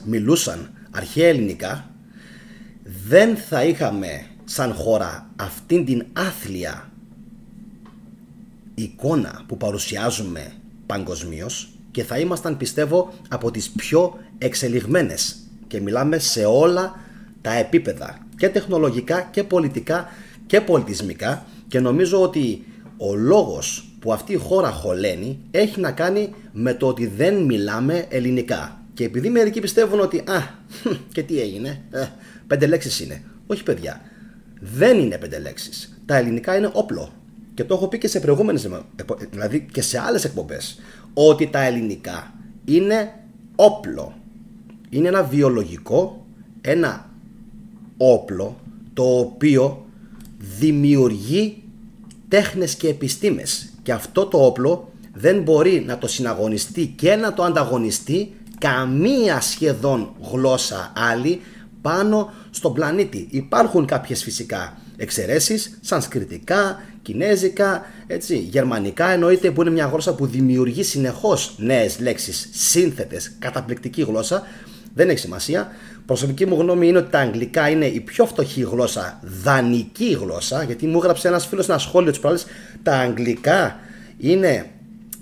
μιλούσαν αρχαία ελληνικά, δεν θα είχαμε σαν χώρα αυτήν την άθλια εικόνα που παρουσιάζουμε παγκοσμίως και θα ήμασταν, πιστεύω, από τις πιο εξελιγμένες, και μιλάμε σε όλα τα επίπεδα, και τεχνολογικά και πολιτικά και πολιτισμικά, και νομίζω ότι ο λόγος που αυτή η χώρα χωλαίνει έχει να κάνει με το ότι δεν μιλάμε ελληνικά. Και επειδή μερικοί πιστεύουν ότι και τι έγινε, 5 λέξεις είναι. Όχι, παιδιά, δεν είναι 5 λέξεις. Τα ελληνικά είναι όπλο. Και το έχω πει και σε προηγούμενες, δηλαδή και σε άλλες εκπομπές, ότι τα ελληνικά είναι όπλο. Είναι ένα βιολογικό, ένα όπλο, το οποίο δημιουργεί τέχνες και επιστήμες. Και αυτό το όπλο δεν μπορεί να το συναγωνιστεί και να το ανταγωνιστεί καμία σχεδόν γλώσσα άλλη πάνω στον πλανήτη. Υπάρχουν κάποιες φυσικά εξαιρέσεις, σανσκριτικά, κινέζικα, έτσι, γερμανικά εννοείται, που είναι μια γλώσσα που δημιουργεί συνεχώς νέες λέξεις, σύνθετες, καταπληκτική γλώσσα. Δεν έχει σημασία. Προσωπική μου γνώμη είναι ότι τα αγγλικά είναι η πιο φτωχή γλώσσα, δανεική γλώσσα, γιατί μου έγραψε ένας φίλος ένα σχόλιο της προάλλης, τα αγγλικά είναι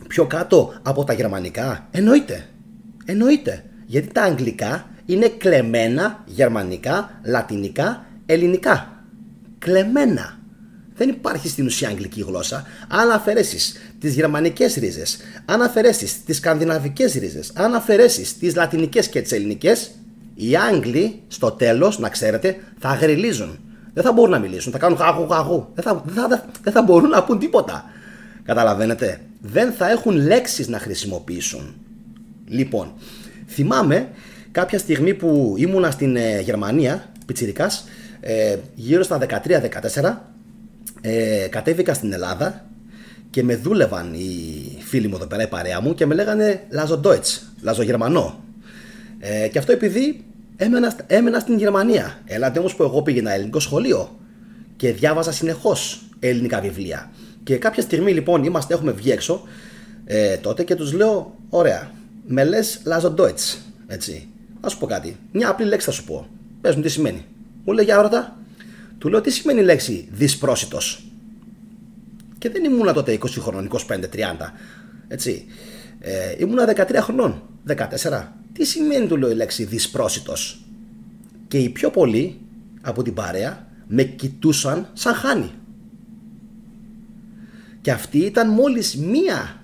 πιο κάτω από τα γερμανικά. Εννοείται. Γιατί τα αγγλικά είναι κλεμμένα γερμανικά, λατινικά, ελληνικά. Κλεμμένα. Δεν υπάρχει στην ουσία αγγλική γλώσσα. Αν αφαιρέσεις τις γερμανικές ρίζες, αν αφαιρέσεις τις σκανδιναβικές ρίζες, αν αφαιρέσεις τις λατινικές και τις ελληνικές, οι Άγγλοι στο τέλος, να ξέρετε, θα γριλίζουν. Δεν θα μπορούν να μιλήσουν, θα κάνουν γαγου. Δεν θα μπορούν να πούν τίποτα. Καταλαβαίνετε, δεν θα έχουν λέξεις να χρησιμοποιήσουν. Λοιπόν, θυμάμαι κάποια στιγμή που ήμουνα στην Γερμανία, πιτσιρικάς, γύρω στα 13-14, κατέβηκα στην Ελλάδα και με δούλευαν οι φίλοι μου εδώ πέρα, η παρέα μου, και με λέγανε Λαζοντόιτς, Λαζογερμανό. Και αυτό επειδή έμενα στην Γερμανία. Έλατε όμως που εγώ πήγαινα ελληνικό σχολείο και διάβαζα συνεχώς ελληνικά βιβλία. Και κάποια στιγμή λοιπόν έχουμε βγει έξω τότε και τους λέω, ωραία, με λες Λαζοντόιτς, έτσι. Να σου πω κάτι, μια απλή λέξη θα σου πω. Πες μου τι σημαίνει. Μου λέει, για ρώτα. Του λέω, τι σημαίνει η λέξη δυσπρόσιτος. Και δεν ήμουνα τότε 20 χρονών, 25-30, έτσι. Ήμουνα 13 χρονών, 14. Τι σημαίνει, του λέω, η λέξη δυσπρόσιτος. Και οι πιο πολλοί από την παρέα με κοιτούσαν σαν χάνι. Και αυτή ήταν μόλις μία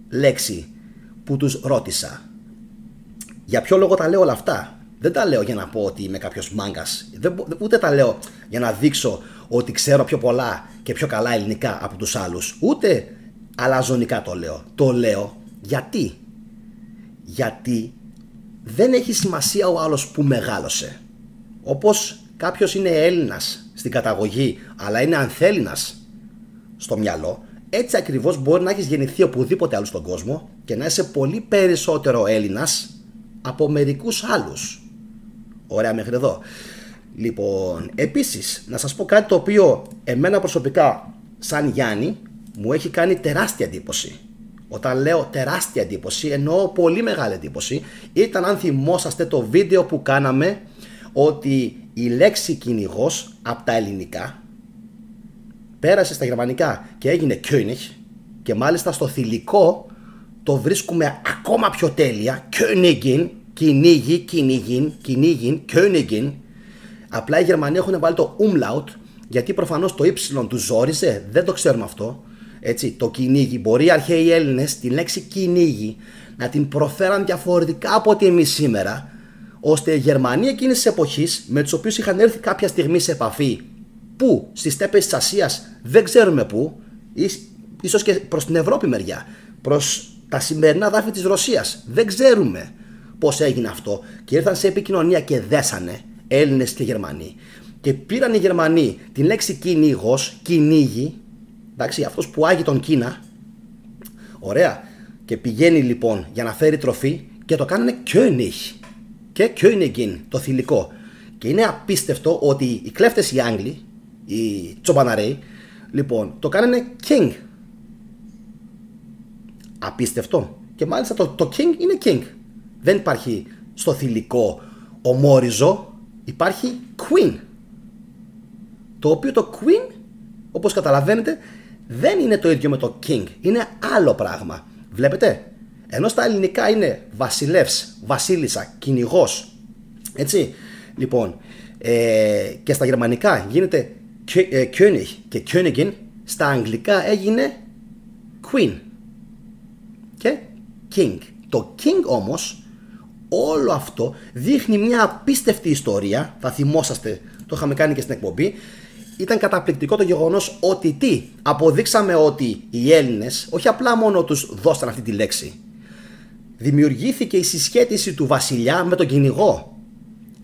λέξη που τους ρώτησα. Για ποιο λόγο τα λέω όλα αυτά? Δεν τα λέω για να πω ότι είμαι κάποιος μάγκας. Ούτε τα λέω για να δείξω ότι ξέρω πιο πολλά και πιο καλά ελληνικά από τους άλλους. Ούτε αλαζονικά το λέω. Το λέω γιατί δεν έχει σημασία ο άλλος που μεγάλωσε. Όπως κάποιος είναι Έλληνας στην καταγωγή, αλλά είναι ανθέλληνας στο μυαλό, έτσι ακριβώς μπορεί να έχεις γεννηθεί οπουδήποτε αλλού στον κόσμο και να είσαι πολύ περισσότερο Έλληνας από μερικούς άλλους. Ωραία μέχρι εδώ. Λοιπόν, επίσης, να σας πω κάτι το οποίο εμένα προσωπικά, σαν Γιάννη, μου έχει κάνει τεράστια εντύπωση. Όταν λέω τεράστια εντύπωση, εννοώ πολύ μεγάλη εντύπωση. Ήταν, αν θυμόσαστε, το βίντεο που κάναμε, ότι η λέξη κυνηγός από τα ελληνικά πέρασε στα γερμανικά και έγινε König, και μάλιστα στο θηλυκό το βρίσκουμε ακόμα πιο τέλεια. Königin, κυνήγι, κυνήγιν, Königin. Απλά οι Γερμανοί έχουν βάλει το umlaut, γιατί προφανώς το y του ζόριζε, δεν το ξέρουμε αυτό. Έτσι, το κυνήγι, μπορεί οι αρχαίοι Έλληνες τη λέξη κυνήγι να την προφέραν διαφορετικά από ότι εμείς σήμερα, ώστε οι Γερμανοί εκείνης της εποχής, με τους οποίους είχαν έρθει κάποια στιγμή σε επαφή, πού, στις στέπες της Ασίας, δεν ξέρουμε πού, ίσως και προς την Ευρώπη μεριά, προς τα σημερινά δάφη της Ρωσίας, δεν ξέρουμε πώς έγινε αυτό, και ήρθαν σε επικοινωνία και δέσανε Έλληνες και Γερμανοί. Και πήραν οι Γερμανοί την λέξη κυνήγος, κυνήγι, εντάξει, αυτός που άγει τον Κίνα, ωραία, και πηγαίνει λοιπόν για να φέρει τροφή, και το κάνανε König και Königin, το θηλυκό. Και είναι απίστευτο ότι οι κλέφτες οι Άγγλοι, οι τσομπαναρέοι, λοιπόν, το κάνανε King. Απίστευτο. Και μάλιστα το King είναι King. Δεν υπάρχει στο θηλυκό ομόριζο υπάρχει queen. Το οποίο το queen, όπως καταλαβαίνετε, δεν είναι το ίδιο με το king. Είναι άλλο πράγμα. Βλέπετε. Ενώ στα ελληνικά είναι βασιλεύς, βασίλισσα, κυνηγός. Έτσι. Λοιπόν, και στα γερμανικά γίνεται König και Königin. Στα αγγλικά έγινε queen και king. Το king όμως, όλο αυτό δείχνει μια απίστευτη ιστορία. Θα θυμόσαστε, το είχαμε κάνει και στην εκπομπή. Ήταν καταπληκτικό το γεγονός ότι αποδείξαμε ότι οι Έλληνες όχι απλά μόνο τους δώσαν αυτή τη λέξη. Δημιουργήθηκε η συσχέτιση του βασιλιά με τον κυνηγό.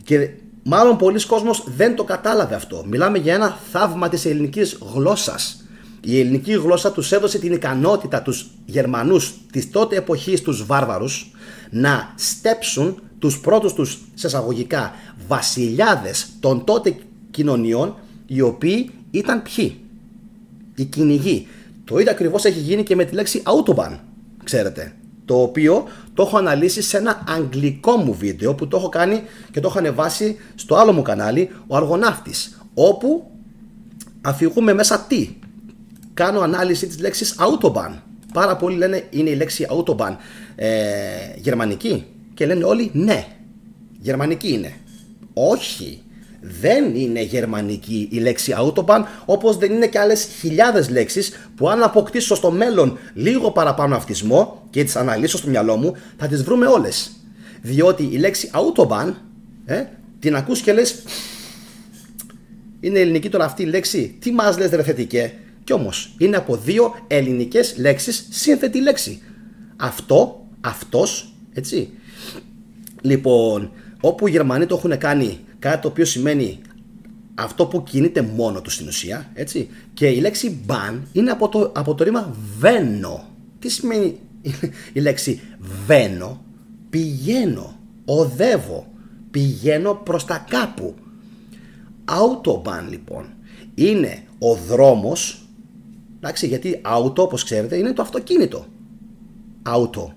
Και μάλλον πολλοί κόσμος δεν το κατάλαβε αυτό. Μιλάμε για ένα θαύμα της ελληνικής γλώσσας. Η ελληνική γλώσσα τους έδωσε την ικανότητα τους Γερμανούς της τότε εποχής, τους βάρβαρους, να στέψουν τους πρώτους τους, σε εισαγωγικά, βασιλιάδες των τότε κοινωνιών, οι οποίοι ήταν ποιοι? Οι κυνηγοί. Το ίδιο ακριβώς έχει γίνει και με τη λέξη Autobahn, ξέρετε. Το οποίο το έχω αναλύσει σε ένα αγγλικό μου βίντεο που το έχω κάνει και το έχω ανεβάσει στο άλλο μου κανάλι, ο Αργοναύτης, όπου αφηγούμε μέσα τι? Κάνω ανάλυση της λέξης Autobahn. Πάρα πολλοί λένε είναι η λέξη Autobahn γερμανική και λένε όλοι ναι, γερμανική είναι. Όχι, δεν είναι γερμανική η λέξη Autobahn, όπως δεν είναι και άλλες χιλιάδες λέξεις που αν αποκτήσω στο μέλλον λίγο παραπάνω αυτισμό και τις αναλύσω στο μυαλό μου θα τις βρούμε όλες. Διότι η λέξη Autobahn την ακούς και λες είναι ελληνική τώρα αυτή η λέξη, τι μας λες ρε θετικέ? Κι όμως είναι από δύο ελληνικές λέξεις σύνθετη λέξη. Αυτό, αυτός, έτσι. Λοιπόν, όπου οι Γερμανοί το έχουν κάνει κάτι το οποίο σημαίνει αυτό που κινείται μόνο του στην ουσία, έτσι. Και η λέξη ban είναι από το ρήμα βαίνω. Τι σημαίνει η λέξη βαίνω? Πηγαίνω, οδεύω, πηγαίνω προς τα κάπου. Autobahn λοιπόν είναι ο δρόμος. Εντάξει, γιατί auto, όπως ξέρετε, είναι το αυτοκίνητο. Auto.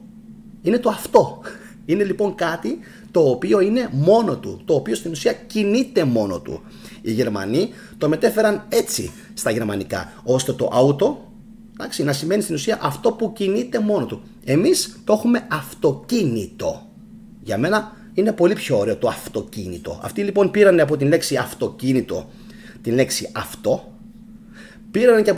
Είναι το αυτό. Είναι λοιπόν κάτι το οποίο είναι μόνο του. Το οποίο στην ουσία κινείται μόνο του. Οι Γερμανοί το μετέφεραν έτσι στα γερμανικά. Ώστε το auto, εντάξει, να σημαίνει στην ουσία αυτό που κινείται μόνο του. Εμείς το έχουμε αυτοκίνητο. Για μένα είναι πολύ πιο ωραίο το αυτοκίνητο. Αυτοί λοιπόν πήραν από την λέξη αυτοκίνητο την λέξη αυτό. Πήραν και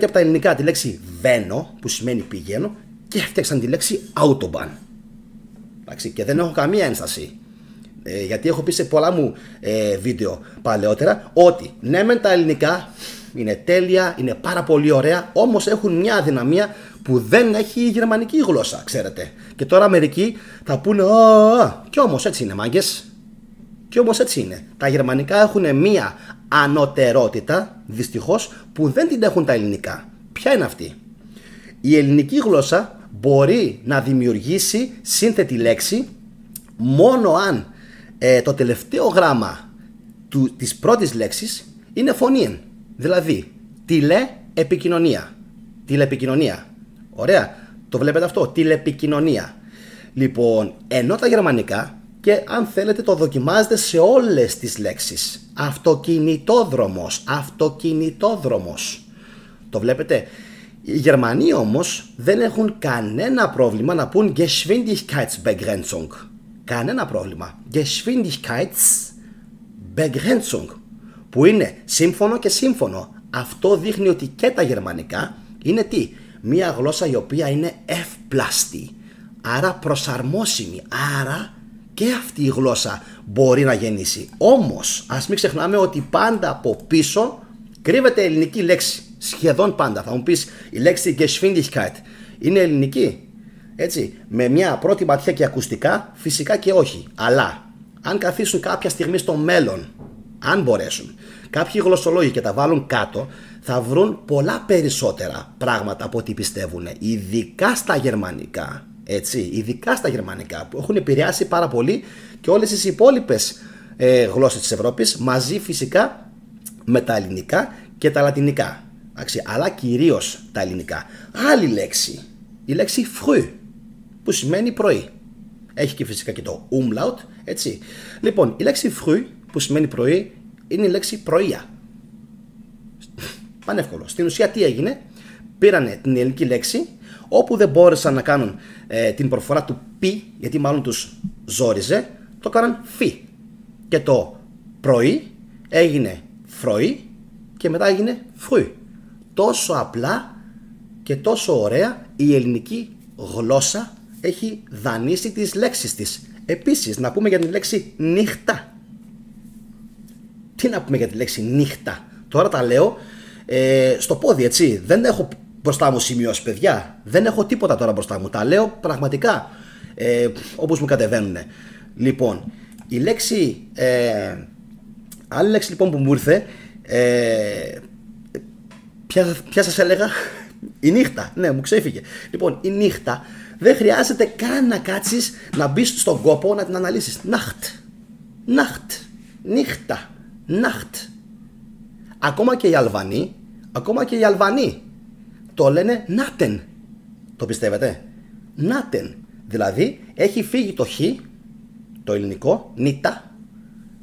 από τα ελληνικά τη λέξη βαίνω, που σημαίνει πηγαίνω, και έφτιαξαν τη λέξη Autobahn. Εντάξει, και δεν έχω καμία ένσταση, γιατί έχω πει σε πολλά μου βίντεο παλαιότερα ότι ναι μεν τα ελληνικά είναι τέλεια, είναι πάρα πολύ ωραία, όμως έχουν μια αδυναμία που δεν έχει η γερμανική γλώσσα, ξέρετε. Και τώρα μερικοί θα πούνε κι όμως έτσι είναι μάγκες. Κι όμως έτσι είναι. Τα γερμανικά έχουν μία ανωτερότητα, δυστυχώς, που δεν την έχουν τα ελληνικά. Ποια είναι αυτή? Η ελληνική γλώσσα μπορεί να δημιουργήσει σύνθετη λέξη μόνο αν το τελευταίο γράμμα της πρώτης λέξης είναι φωνήεν. Δηλαδή, τηλεεπικοινωνία. Τηλεπικοινωνία. Ωραία. Το βλέπετε αυτό? Τηλεπικοινωνία. Λοιπόν, ενώ τα γερμανικά, και αν θέλετε το δοκιμάζετε σε όλες τις λέξεις. Αυτοκινητόδρομος, αυτοκινητόδρομος. Το βλέπετε? Οι Γερμανοί όμως δεν έχουν κανένα πρόβλημα να πούν Geschwindigkeitsbegrenzung. Κανένα πρόβλημα. Geschwindigkeitsbegrenzung, που είναι σύμφωνο και σύμφωνο. Αυτό δείχνει ότι και τα γερμανικά είναι τι? Μία γλώσσα η οποία είναι εύπλαστη. Άρα προσαρμόσιμη. Άρα και αυτή η γλώσσα μπορεί να γεννήσει. Όμως, ας μην ξεχνάμε ότι πάντα από πίσω κρύβεται ελληνική λέξη. Σχεδόν πάντα. Θα μου πεις, η λέξη Geschwindigkeit είναι ελληνική? Έτσι, με μια πρώτη ματιά και ακουστικά, φυσικά και όχι. Αλλά, αν καθίσουν κάποια στιγμή στο μέλλον, αν μπορέσουν, κάποιοι γλωσσολόγοι και τα βάλουν κάτω, θα βρουν πολλά περισσότερα πράγματα από ό,τι πιστεύουν. Ειδικά στα γερμανικά. Έτσι, ειδικά στα γερμανικά που έχουν επηρεάσει πάρα πολύ και όλες τις υπόλοιπες γλώσσες της Ευρώπης, μαζί φυσικά με τα ελληνικά και τα λατινικά, αλλά κυρίως τα ελληνικά. Άλλη λέξη, η λέξη früh, που σημαίνει πρωί. έχει και φυσικά και το umlaut, έτσι. Λοιπόν, η λέξη früh που σημαίνει πρωί είναι η λέξη πρωία. Πανεύκολο. Στην ουσία τι έγινε? Πήρανε την ελληνική λέξη, όπου δεν μπόρεσαν να κάνουν την προφορά του πι, γιατί μάλλον τους ζόριζε, το κάναν φι. Και το πρωί έγινε φροή και μετά έγινε φρουί. Τόσο απλά και τόσο ωραία η ελληνική γλώσσα έχει δανείσει τις λέξεις της. Επίσης, να πούμε για την λέξη νύχτα. Τι να πούμε για τη λέξη νύχτα? Τώρα τα λέω στο πόδι, έτσι. Δεν έχω μπροστά μου σημειώσεις, παιδιά. Δεν έχω τίποτα τώρα μπροστά μου. Τα λέω πραγματικά όπως μου κατεβαίνουν. Λοιπόν, η λέξη... άλλη λέξη λοιπόν που μου ήρθε, ποια σας έλεγα? Η νύχτα, ναι, μου ξέφυγε. Λοιπόν, η νύχτα δεν χρειάζεται καν να κάτσεις, να μπεις στον κόπο να την αναλύσεις. Ναχτ, νύχτα, ναχτ. Ακόμα και οι Αλβανοί το λένε νάτεν. Το πιστεύετε? Νάτεν. Δηλαδή έχει φύγει το χ, το ελληνικό, νύτα.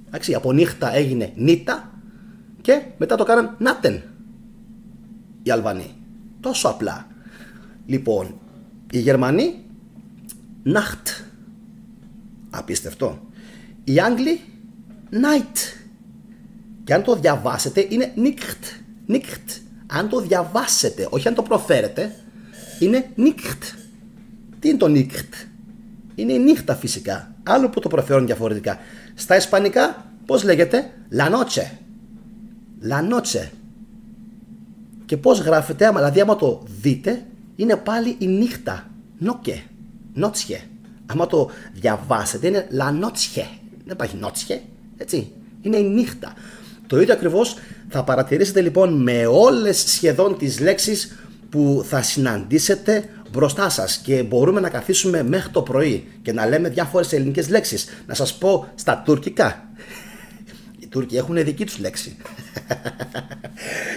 Εντάξει, από νύχτα έγινε νύτα και μετά το κάναν νάτεν οι Αλβανοί. Τόσο απλά. Λοιπόν, οι Γερμανοί ναχτ. Απίστευτο. Οι Άγγλοι night. Και αν το διαβάσετε είναι νίχτ. Αν το διαβάσετε, όχι αν το προφέρετε, είναι νίχτ. Τι είναι το νίχτ? Είναι η νύχτα φυσικά. Άλλο που το προφέρουν διαφορετικά. Στα ισπανικά πώς λέγεται? La noche. La noche. Και πώς γράφεται? Δηλαδή άμα το δείτε είναι πάλι η νύχτα. Noche. Άμα το διαβάσετε είναι la noche. Δεν υπάρχει noche. Έτσι. Είναι η νύχτα. Το ίδιο ακριβώς θα παρατηρήσετε λοιπόν με όλες σχεδόν τις λέξεις που θα συναντήσετε μπροστά σας, και μπορούμε να καθίσουμε μέχρι το πρωί και να λέμε διάφορες ελληνικές λέξεις. Να σας πω στα τουρκικά. Οι Τούρκοι έχουν δική τους λέξη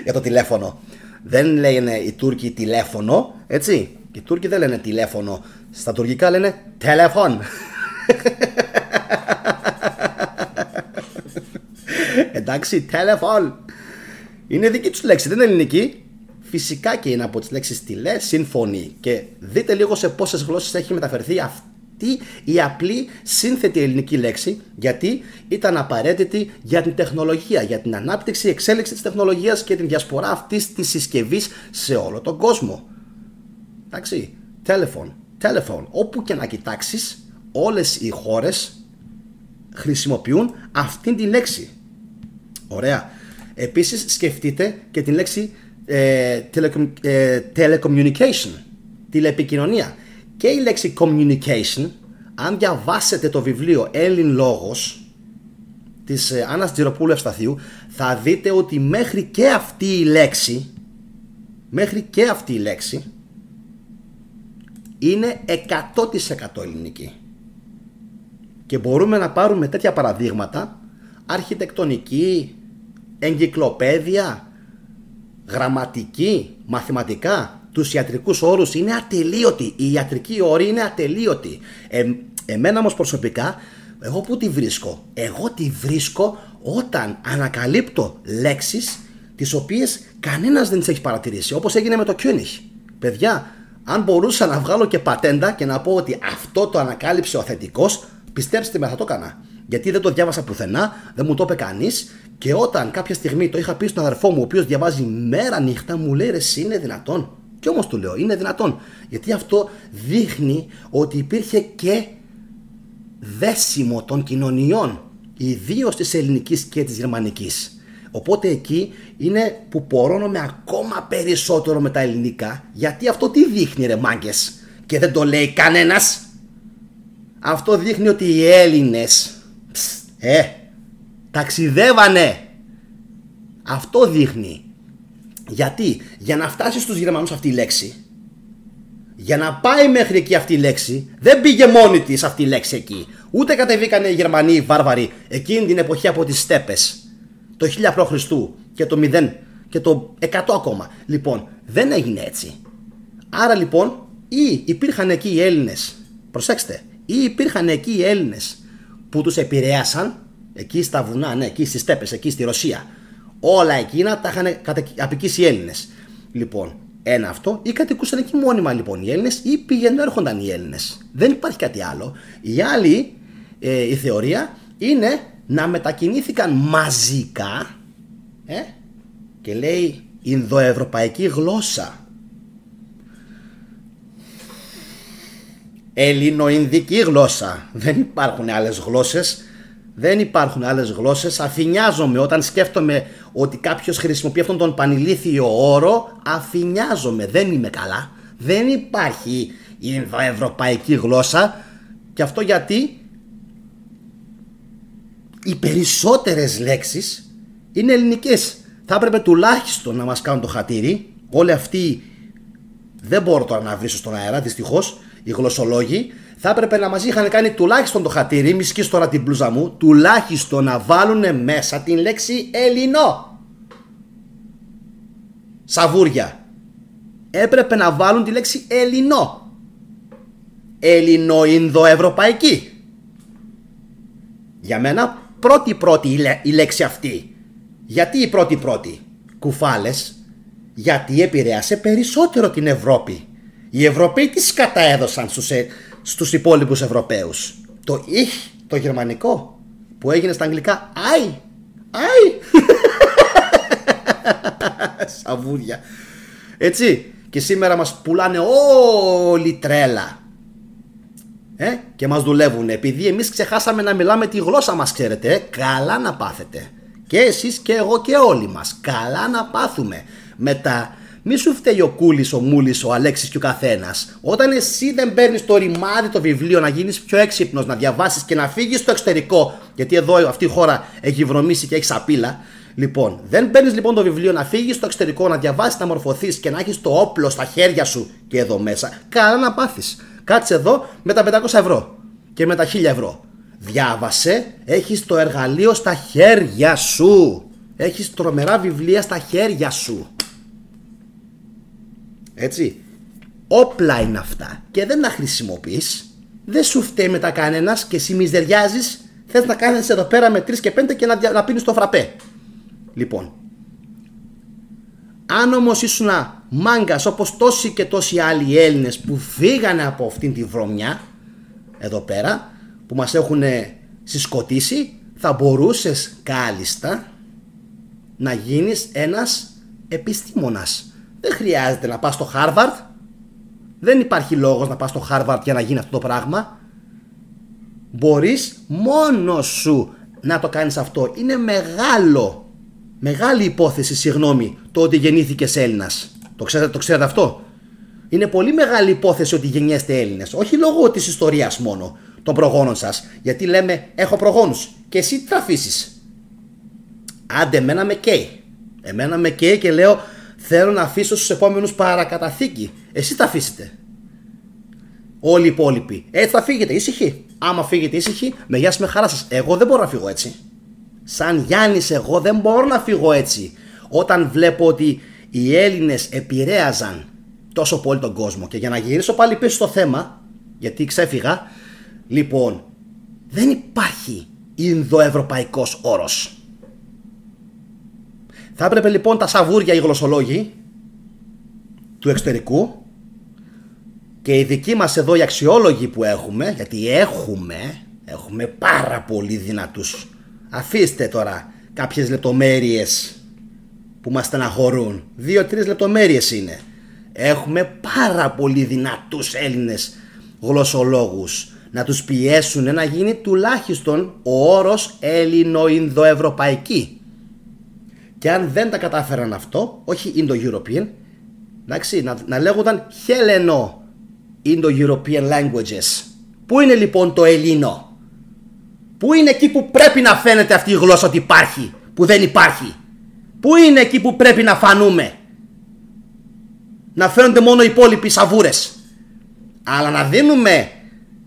για το τηλέφωνο. Δεν λένε οι Τούρκοι τηλέφωνο, έτσι. Οι Τούρκοι δεν λένε τηλέφωνο. Στα τουρκικά λένε τηλέφων. Εντάξει, τηλέφων. Είναι δική τους λέξη, δεν είναι ελληνική. Φυσικά και είναι από τις λέξεις τηλέ, σύμφωνη. Και δείτε λίγο σε πόσες γλώσσες έχει μεταφερθεί αυτή η απλή σύνθετη ελληνική λέξη, γιατί ήταν απαραίτητη για την τεχνολογία, για την ανάπτυξη, εξέλιξη της τεχνολογίας και την διασπορά αυτής της συσκευής σε όλο τον κόσμο. Εντάξει, telephone. Όπου και να κοιτάξεις, όλες οι χώρες χρησιμοποιούν αυτήν τη λέξη. Ωραία. Επίσης σκεφτείτε και την λέξη telecommunication, τηλεπικοινωνία. Και η λέξη communication, αν διαβάσετε το βιβλίο Έλλην Λόγος της Άννας Τζιροπούλου Ευσταθίου, θα δείτε ότι μέχρι και αυτή η λέξη είναι 100% ελληνική. Και μπορούμε να πάρουμε τέτοια παραδείγματα: αρχιτεκτονική, εγκυκλοπαίδεια, γραμματική, μαθηματικά. Τους ιατρικούς όρους είναι ατελείωτοι. Οι ιατρικοί όροι είναι ατελείωτοι. Εμένα όμως προσωπικά, εγώ που τη βρίσκω? Εγώ τη βρίσκω όταν ανακαλύπτω λέξεις τις οποίες κανένας δεν τις έχει παρατηρήσει, όπως έγινε με το König. Παιδιά, αν μπορούσα να βγάλω και πατέντα και να πω ότι αυτό το ανακάλυψε ο θετικός, πιστέψτε με, θα το έκανα. Γιατί δεν το διάβασα πουθενά, δεν μου το είπε κανείς. Και όταν κάποια στιγμή το είχα πει στον αδερφό μου, ο οποίος διαβάζει μέρα νύχτα, μου λέει: ρε, εσύ είναι δυνατόν? Και όμως του λέω: είναι δυνατόν. Γιατί αυτό δείχνει ότι υπήρχε και δέσιμο των κοινωνιών, ιδίως της ελληνικής και της γερμανικής. Οπότε εκεί είναι που πορώνομαι ακόμα περισσότερο με τα ελληνικά. Γιατί αυτό τι δείχνει, ρε μάγκες? Και δεν το λέει κανένας. Αυτό δείχνει ότι οι Έλληνες ταξιδεύανε. Αυτό δείχνει. Γιατί? Για να φτάσει στους Γερμανούς αυτή η λέξη, για να πάει μέχρι εκεί αυτή η λέξη, δεν πήγε μόνη της αυτή η λέξη εκεί. Ούτε κατεβήκανε οι Γερμανοί οι βάρβαροι εκείνη την εποχή από τις στέπες, το 1000 π.Χ. και το 0 και το 100 ακόμα. Λοιπόν, δεν έγινε έτσι. Άρα λοιπόν, ή υπήρχαν εκεί οι Έλληνες, προσέξτε, ή υπήρχαν εκεί οι Έλληνες που τους επηρέασαν, εκεί στα βουνά, ναι, εκεί στις στέπες, εκεί στη Ρωσία. Όλα εκείνα τα είχαν απικήσει οι Έλληνες. Λοιπόν, ένα αυτό, ή κατοικούσαν εκεί μόνιμα λοιπόν οι Έλληνες, ή πήγαιναν έρχονταν οι Έλληνες. Δεν υπάρχει κάτι άλλο. Η άλλη η θεωρία είναι να μετακινήθηκαν μαζικά και λέει Ινδοευρωπαϊκή γλώσσα, Ελληνοϊνδική γλώσσα. Δεν υπάρχουν άλλες γλώσσες. Δεν υπάρχουν άλλες γλώσσες. Αφηνιάζομαι όταν σκέφτομαι ότι κάποιος χρησιμοποιεί αυτόν τον πανηλήθιο όρο. Αφηνιάζομαι. Δεν είμαι καλά. Δεν υπάρχει Ινδοευρωπαϊκή γλώσσα. Και αυτό γιατί οι περισσότερες λέξεις είναι ελληνικές. Θα έπρεπε τουλάχιστον να μας κάνουν το χατήρι. Όλοι αυτοί, δεν μπορώ τώρα να βρίσω στον αέρα δυστυχώς, οι γλωσσολόγοι, θα έπρεπε να μας είχαν κάνει τουλάχιστον το χατήρι, μη σκίσω τώρα την μπλούζα μου, τουλάχιστον να βάλουν μέσα την λέξη Ελληνό. Σαβούρια. Έπρεπε να βάλουν τη λέξη Ελληνό. Ελληνοϊνδοευρωπαϊκή. Για μένα πρώτη η λέξη αυτή. Γιατί η πρώτη? Κουφάλες. Γιατί επηρέασε περισσότερο την Ευρώπη. Οι Ευρωπαίοι τι σκατά έδωσαν στους υπόλοιπους Ευρωπαίους? Το ich, το γερμανικό, που έγινε στα αγγλικά I. Σαβούρια. Έτσι. Και σήμερα μας πουλάνε όλοι τρέλα. Και μας δουλεύουν. Επειδή εμείς ξεχάσαμε να μιλάμε τη γλώσσα μας, ξέρετε. Καλά να πάθετε. Και εσείς και εγώ και όλοι μας. Καλά να πάθουμε. Μετά μη σου φταίει ο Κούλης, ο Μούλης, ο Αλέξης και ο καθένας. Όταν εσύ δεν παίρνεις το ρημάδι το βιβλίο, να γίνεις πιο έξυπνος, να διαβάσεις και να φύγεις στο εξωτερικό, γιατί εδώ αυτή η χώρα έχει βρωμίσει και έχει σαπίλα. Λοιπόν, δεν παίρνεις λοιπόν το βιβλίο να φύγεις στο εξωτερικό, να διαβάσεις, να μορφωθείς και να έχεις το όπλο στα χέρια σου και εδώ μέσα. Καλά να πάθεις. Κάτσε εδώ με τα 500 ευρώ και με τα 1000 ευρώ. Διάβασε, έχεις το εργαλείο στα χέρια σου. Έχεις τρομερά βιβλία στα χέρια σου. Έτσι. Όπλα είναι αυτά και δεν τα χρησιμοποιείς. Δεν σου φταίει μετά κανένας και εσύ μιζεριάζεις. Θες να κάνεις εδώ πέρα με 3 και 5 και να πίνεις το φραπέ. Λοιπόν, αν όμως ήσουν μάγκας όπως τόσοι και τόσοι άλλοι Έλληνες που φύγανε από αυτήν τη βρωμιά εδώ πέρα, που μας έχουν συσκοτήσει, θα μπορούσες κάλλιστα να γίνεις ένας επιστήμονας. Δεν χρειάζεται να πας στο Χάρβαρντ. Δεν υπάρχει λόγος να πας στο Χάρβαρντ για να γίνει αυτό το πράγμα. Μπορείς μόνος σου να το κάνεις αυτό. Είναι μεγάλη υπόθεση, συγγνώμη, το ότι γεννήθηκες Έλληνας. Το ξέρετε αυτό? Είναι πολύ μεγάλη υπόθεση ότι γεννιέστε Έλληνες. Όχι λόγω της ιστορίας μόνο των προγόνων σας. Γιατί λέμε έχω προγόνους και εσύ τι θα αφήσεις? Άντε, εμένα με καίει και λέω θέλω να αφήσω στους επόμενους παρακαταθήκη. Εσείς θα αφήσετε. Όλοι οι υπόλοιποι. Έτσι θα φύγετε ήσυχοι. Άμα φύγετε ήσυχοι, με γεια σας, με χαρά σας. Εγώ δεν μπορώ να φύγω έτσι. Σαν Γιάννης εγώ δεν μπορώ να φύγω έτσι. Όταν βλέπω ότι οι Έλληνες επηρέαζαν τόσο πολύ τον κόσμο. Και για να γυρίσω πάλι πίσω στο θέμα, γιατί ξέφυγα, λοιπόν, δεν υπάρχει Ινδοευρωπαϊκός όρος. Θα έπρεπε λοιπόν τα σαβούρια, οι γλωσσολόγοι του εξωτερικού και οι δικοί μας εδώ οι αξιόλογοι που έχουμε, γιατί έχουμε πάρα πολύ δυνατούς. Αφήστε τώρα κάποιες λεπτομέρειες που μας στεναχωρούν. 2-3 λεπτομέρειες είναι. Έχουμε πάρα πολύ δυνατούς Έλληνες γλωσσολόγους. Να τους πιέσουν να γίνει τουλάχιστον ο όρος Έλληνο-Ινδοευρωπαϊκή. Και αν δεν τα κατάφεραν αυτό, όχι Indo-European, εντάξει, να λέγονταν Helleno Indo-European languages. Πού είναι λοιπόν το Ελλήνο? Πού είναι εκεί που πρέπει να φαίνεται αυτή η γλώσσα ότι υπάρχει, που δεν υπάρχει? Πού είναι εκεί που πρέπει να φανούμε? Να φαίνονται μόνο οι υπόλοιποι σαβούρες. Αλλά να δίνουμε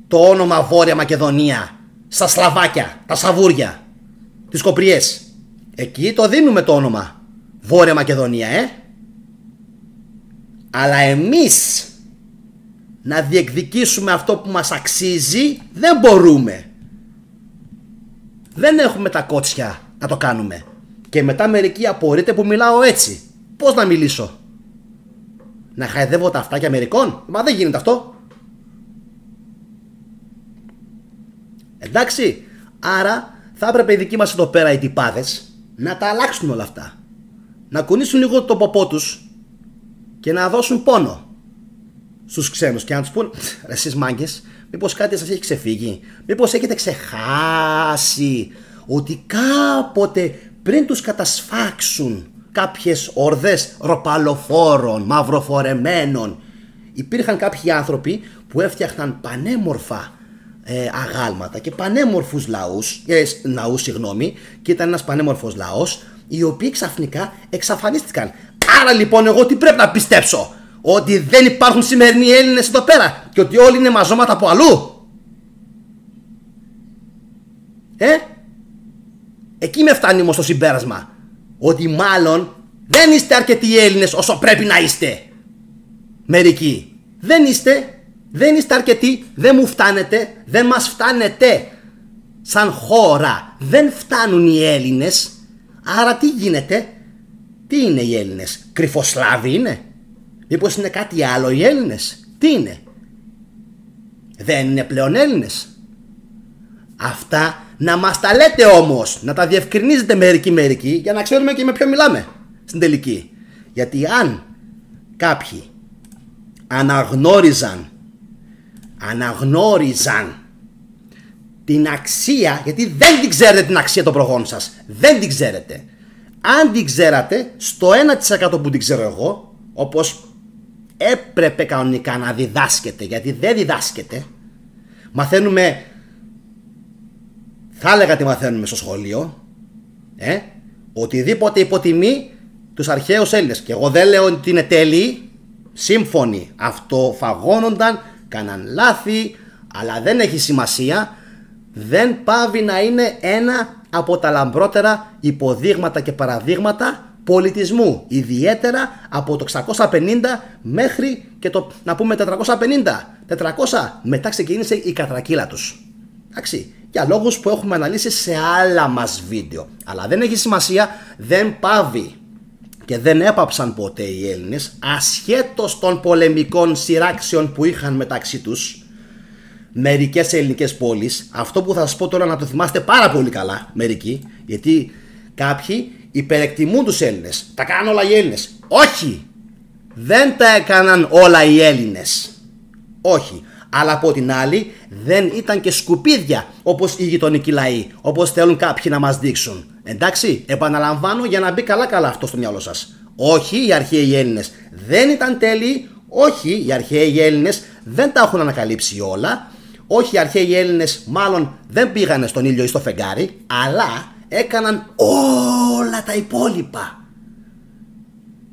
το όνομα Βόρεια Μακεδονία στα Σλαβάκια, τα σαβούρια, τις Κοπριές. Εκεί το δίνουμε το όνομα Βόρεια Μακεδονία, Αλλά εμείς να διεκδικήσουμε αυτό που μας αξίζει, δεν μπορούμε. Δεν έχουμε τα κότσια να το κάνουμε. Και μετά μερικοί απορείτε που μιλάω έτσι. Πώς να μιλήσω? Να χαϊδεύω τα αυτάκια μερικών? Μα δεν γίνεται αυτό. Εντάξει. Άρα θα έπρεπε οι δικοί μας εδώ πέρα οι τυπάδες να τα αλλάξουν όλα αυτά. Να κουνήσουν λίγο το ποπό τους και να δώσουν πόνο στους ξένους και να τους πούν, ρε εσείς μάγκες, μήπως κάτι σας έχει ξεφύγει? Μήπως έχετε ξεχάσει ότι κάποτε πριν τους κατασφάξουν κάποιες ορδές ροπαλοφόρων, μαυροφορεμένων, υπήρχαν κάποιοι άνθρωποι που έφτιαχναν πανέμορφα αγάλματα και πανέμορφους λαούς, και ήταν ένας πανέμορφος λαός, οι οποίοι ξαφνικά εξαφανίστηκαν. Άρα λοιπόν εγώ τι πρέπει να πιστέψω? Ότι δεν υπάρχουν σημερινοί Έλληνες εδώ πέρα και ότι όλοι είναι μαζώματα από αλλού? Εκεί με φτάνει όμως το συμπέρασμα. Ότι μάλλον δεν είστε αρκετοί Έλληνες όσο πρέπει να είστε. Μερικοί. Δεν είστε αρκετοί, δεν μου φτάνετε, δεν μας φτάνετε. Σαν χώρα δεν φτάνουν οι Έλληνες. Άρα τι γίνεται? Τι είναι οι Έλληνες? Κρυφοσλάβοι είναι? Μήπως είναι κάτι άλλο οι Έλληνες? Τι είναι? Δεν είναι πλέον Έλληνες? Αυτά να μας τα λέτε όμως, να τα διευκρινίζετε μερικοί για να ξέρουμε και με ποιο μιλάμε στην τελική. Γιατί αν κάποιοι αναγνώριζαν την αξία, γιατί δεν την ξέρετε την αξία των προγόνων σας, δεν την ξέρετε. Αν την ξέρατε στο 1% που την ξέρω εγώ, όπως έπρεπε κανονικά να διδάσκεται, γιατί δεν διδάσκεται, μαθαίνουμε, θα έλεγα τι μαθαίνουμε στο σχολείο, οτιδήποτε υποτιμεί τους αρχαίους Έλληνες. Και εγώ δεν λέω ότι είναι τέλειοι, σύμφωνοι, αυτοφαγώνονταν, κάναν λάθη, αλλά δεν έχει σημασία. Δεν πάβει να είναι ένα από τα λαμπρότερα υποδείγματα και παραδείγματα πολιτισμού, ιδιαίτερα από το 650 μέχρι και το, να πούμε, 450. Μετά ξεκίνησε η κατρακύλα τους. Εντάξει, για λόγους που έχουμε αναλύσει σε άλλα μας βίντεο. Αλλά δεν έχει σημασία, δεν πάβει. Και δεν έπαψαν ποτέ οι Έλληνες, ασχέτως των πολεμικών σειράξεων που είχαν μεταξύ τους, μερικές ελληνικές πόλεις. Αυτό που θα σας πω τώρα να το θυμάστε πάρα πολύ καλά μερικοί, γιατί κάποιοι υπερεκτιμούν τους Έλληνες. Τα κάνουν όλα οι Έλληνες. Όχι! Δεν τα έκαναν όλα οι Έλληνες. Όχι. Αλλά από την άλλη δεν ήταν και σκουπίδια όπως οι γειτονικοί λαοί, όπως θέλουν κάποιοι να μας δείξουν. Εντάξει, επαναλαμβάνω για να μπει καλά αυτό στο μυαλό σας. Όχι, οι αρχαίοι Έλληνες δεν ήταν τέλειοι. Όχι, οι αρχαίοι Έλληνες δεν τα έχουν ανακαλύψει όλα. Όχι, οι αρχαίοι Έλληνες μάλλον δεν πήγανε στον ήλιο ή στο φεγγάρι, αλλά έκαναν όλα τα υπόλοιπα.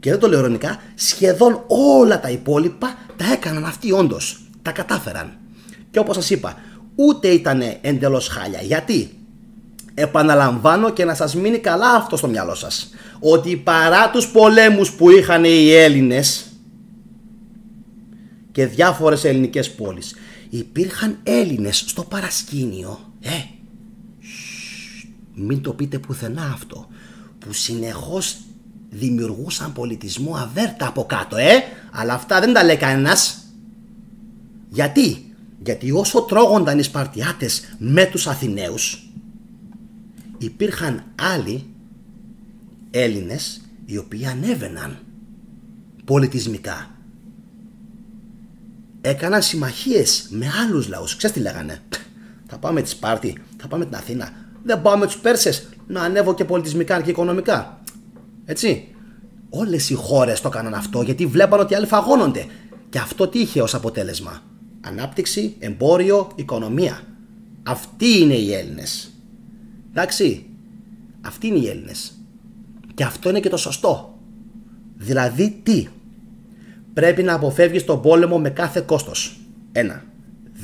Και δεν το λέω ειρωνικά, σχεδόν όλα τα υπόλοιπα τα έκαναν αυτοί όντως. Τα κατάφεραν. Και όπως σας είπα, ούτε ήταν εντελώς χάλια. Γιατί? Επαναλαμβάνω και να σας μείνει καλά αυτό στο μυαλό σας, ότι παρά τους πολέμους που είχαν οι Έλληνες και διάφορες ελληνικές πόλεις, υπήρχαν Έλληνες στο παρασκήνιο, μην το πείτε πουθενά αυτό, που συνεχώς δημιουργούσαν πολιτισμό αβέρτα από κάτω, αλλά αυτά δεν τα λέει κανένας. Γιατί? Γιατί όσο τρώγονταν οι Σπαρτιάτες με τους Αθηναίους, υπήρχαν άλλοι Έλληνες οι οποίοι ανέβαιναν πολιτισμικά. Έκαναν συμμαχίες με άλλους λαούς. Ξέρεις τι λέγανε? Θα πάμε τη Σπάρτη, θα πάμε την Αθήνα. Δεν πάω με τους Πέρσες να ανέβω και πολιτισμικά και οικονομικά. Έτσι. Όλες οι χώρες το έκαναν αυτό γιατί βλέπαν ότι άλλοι φαγώνονται. Και αυτό τι είχε ως αποτέλεσμα? Ανάπτυξη, εμπόριο, οικονομία. Αυτοί είναι οι Έλληνες. Εντάξει. Αυτοί είναι οι Έλληνες. Και αυτό είναι και το σωστό. Δηλαδή τι? Πρέπει να αποφεύγεις τον πόλεμο με κάθε κόστος. 1.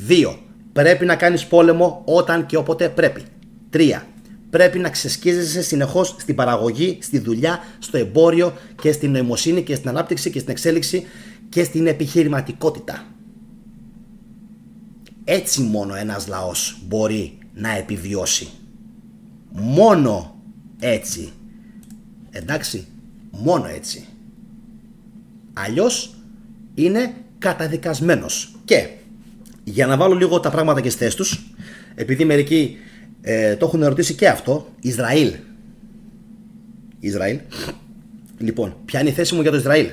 2. Πρέπει να κάνεις πόλεμο όταν και όποτε πρέπει. 3. Πρέπει να ξεσκίζεσαι συνεχώς στην παραγωγή, στη δουλειά, στο εμπόριο και στην νοημοσύνη και στην ανάπτυξη και στην εξέλιξη και στην επιχειρηματικότητα. Έτσι μόνο ένας λαός μπορεί να επιβιώσει. Μόνο έτσι. Εντάξει, μόνο έτσι. Αλλιώς είναι καταδικασμένος. Και για να βάλω λίγο τα πράγματα και στις θέσεις τους, επειδή μερικοί το έχουν ερωτήσει και αυτό, Ισραήλ. Λοιπόν, ποια είναι η θέση μου για το Ισραήλ?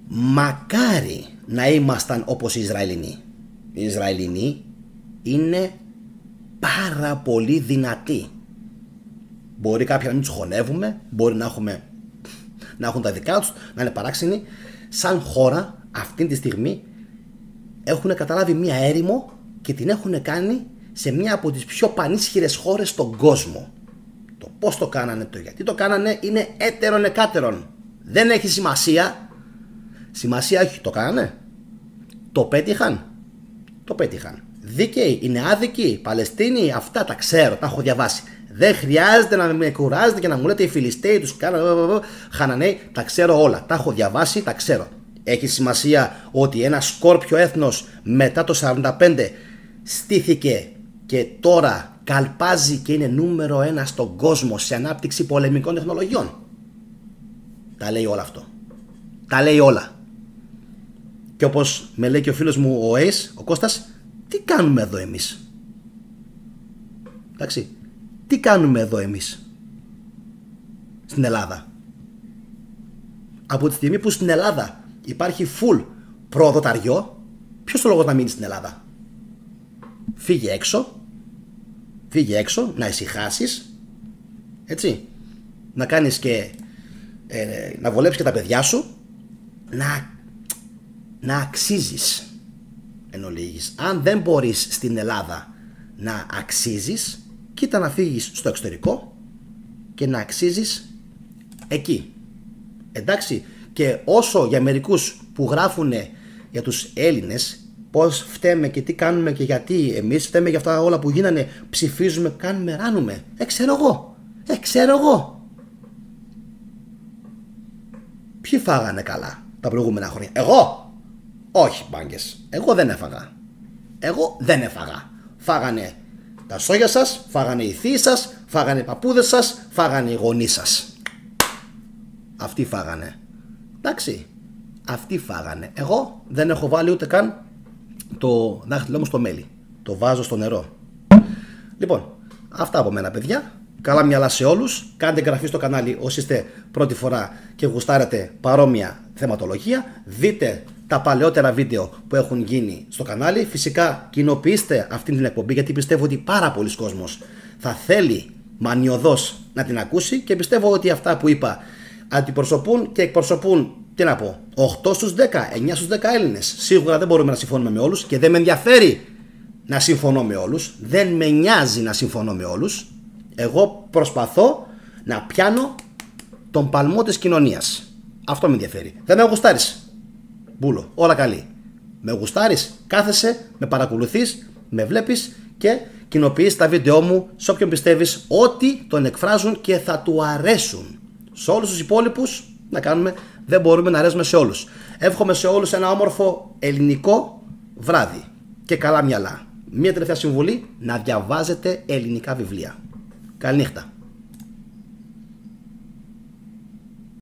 Μακάρι να ήμασταν όπως οι Ισραηλινοί. Οι Ισραηλινοί είναι πάρα πολύ δυνατοί. Μπορεί κάποιοι να μην τους χωνεύουμε, μπορεί να έχουν τα δικά τους, να είναι παράξενοι. Σαν χώρα αυτή τη στιγμή έχουν καταλάβει μία έρημο και την έχουν κάνει σε μία από τις πιο πανίσχυρες χώρες στον κόσμο. Το πώς το κάνανε, το γιατί το κάνανε είναι έτερον εκάτερον. Δεν έχει σημασία. Σημασία έχει, το κάνανε. Το πέτυχαν. Δίκαιοι, είναι άδικοι, Παλαιστίνοι, αυτά τα ξέρω, τα έχω διαβάσει. Δεν χρειάζεται να με κουράζετε και να μου λέτε οι Φιλιστέοι τους κάνανε, Χαναναίοι, τα ξέρω όλα. Τα έχω διαβάσει, τα ξέρω. Έχει σημασία ότι ένα σκόρπιο έθνος μετά το 45 στήθηκε και τώρα καλπάζει και είναι νούμερο 1 στον κόσμο σε ανάπτυξη πολεμικών τεχνολογιών? Τα λέει όλα αυτό. Τα λέει όλα. Και όπως με λέει και ο φίλος μου ο Ace, ο Κώστας, τι κάνουμε εδώ εμείς? Εντάξει, τι κάνουμε εδώ εμείς στην Ελλάδα? Από τη στιγμή που στην Ελλάδα υπάρχει full προδοταριό, ποιος το λόγος να μείνει στην Ελλάδα? Φύγε έξω, να ησυχάσεις, έτσι, να κάνεις και να βολέψεις και τα παιδιά σου, να αξίζεις εν ολίγης. Αν δεν μπορείς στην Ελλάδα να αξίζεις, κοίτα να φύγεις στο εξωτερικό και να αξίζεις εκεί. Εντάξει, και όσο για μερικούς που γράφουν για τους Έλληνες πώς φταίμε και τι κάνουμε και γιατί εμείς φταίμε για αυτά όλα που γίνανε, ψηφίζουμε, κάνουμε, ράνουμε, ξέρω εγώ. Ποιοι φάγανε καλά τα προηγούμενα χρόνια? Εγώ? Όχι, μπάγκες, εγώ δεν έφαγα. Φάγανε τα σόγια σας, φάγανε οι θείοι σας, φάγανε οι παππούδες σας, φάγανε οι γονείς σας. Αυτοί φάγανε. Εντάξει, αυτοί φάγανε. Εγώ δεν έχω βάλει ούτε καν το δάχτυλό μου στο μέλι. Το βάζω στο νερό. Λοιπόν, αυτά από μένα, παιδιά. Καλά μυαλά σε όλους. Κάντε εγγραφή στο κανάλι όσοι είστε πρώτη φορά και γουστάρετε παρόμοια θεματολογία. Δείτε τα παλαιότερα βίντεο που έχουν γίνει στο κανάλι. Φυσικά κοινοποιήστε αυτή την εκπομπή, γιατί πιστεύω ότι πάρα πολλοί κόσμος θα θέλει μανιωδώς να την ακούσει και πιστεύω ότι αυτά που είπα αντιπροσωπούν και εκπροσωπούν, τι να πω, 8 στους 10, 9 στους 10 Έλληνες. Σίγουρα δεν μπορούμε να συμφωνούμε με όλους και δεν με ενδιαφέρει να συμφωνώ με όλους. Δεν με νοιάζει να συμφωνώ με όλους. Εγώ προσπαθώ να πιάνω τον παλμό της κοινωνίας. Αυτό με ενδιαφέρει. Δεν με γουστάρεις, μπούλο, όλα καλή. Με γουστάρεις, κάθεσαι, με παρακολουθείς, με βλέπεις και κοινοποιείς τα βίντεό μου σε όποιον πιστεύεις ότι τον εκφράζουν και θα του αρέσουν. Σε όλους τους υπόλοιπους να κάνουμε, δεν μπορούμε να αρέσουμε σε όλους. Εύχομαι σε όλους ένα όμορφο ελληνικό βράδυ και καλά μυαλά. Μία τελευταία συμβουλή, να διαβάζετε ελληνικά βιβλία. Καληνύχτα.